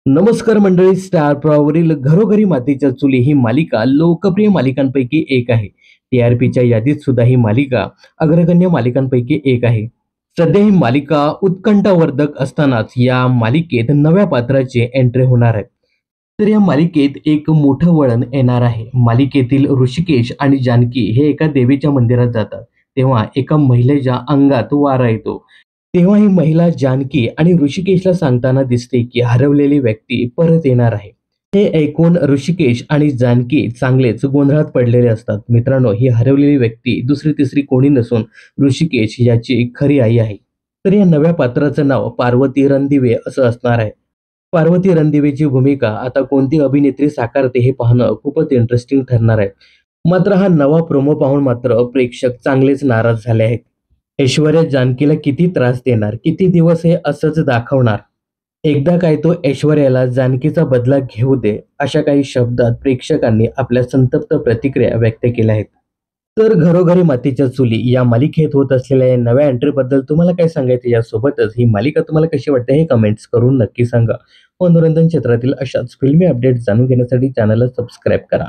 नमस्कार मंडळी. स्टार प्रवाहावरील घरोघरी मातीच्या चुली ही मालिका लोकप्रिय मालिकांपैकी एक आहे. टीआरपीच्या यादीत सुद्धा ही मालिका अग्रगण्य मालिकांपैकी एक आहे. सध्या ही मालिका उत्कंठावर्धक असतानाच या मालिकेत नव्या पात्राची एंट्री होणार आहे. तर या मालिकेत एक मोठं वळण येणार आहे. मालिकेतील ऋषिकेश आणि जानकी हे एका देवीच्या मंदिरात जातात. तेव्हा एका महिलेच्या अंगात वारा येतो. तेव्हा ही महिला जानकी आणि ऋषिकेशला सांगताना दिसते की हरवलेली व्यक्ती परत येणार आहे. हे ऐकून ऋषिकेश आणि जानकी चांगलेच गोंधळात पडलेले असतात. मित्रांनो, ही हरवलेली व्यक्ती दुसरी तिसरी कोणी नसून ऋषिकेश याची खरी आई आहे. तर या नव्या पात्राचं नाव पार्वती रणदिवे असं असणार आहे. पार्वती रणदिवेची भूमिका आता कोणती अभिनेत्री साकारते हे पाहणं खूपच इंटरेस्टिंग ठरणार आहे. मात्र हा नवा प्रोमो पाहून मात्र प्रेक्षक चांगलेच नाराज झाले आहेत. ऐश्वर्या जानकीला किती त्रास देणार, किती दिवस हे असंच दाखवणार. एकदा काय तो ऐश्वर्याला जानकीचा बदला घेऊ दे, अशा काही शब्दात प्रेक्षकांनी आपल्या संतप्त प्रतिक्रिया व्यक्त केल्या आहेत. तर घरोघरी मातीच्या चुली या मालिकेत होत असलेल्या या नव्या एंट्रीबद्दल तुम्हाला काय सांगायचं, यासोबतच ही मालिका तुम्हाला कशी वाटते हे कमेंट्स करून नक्की सांगा. मनोरंजन क्षेत्रातील अशाच फिल्मी अपडेट्स जाणून घेण्यासाठी चॅनलला सबस्क्राईब करा.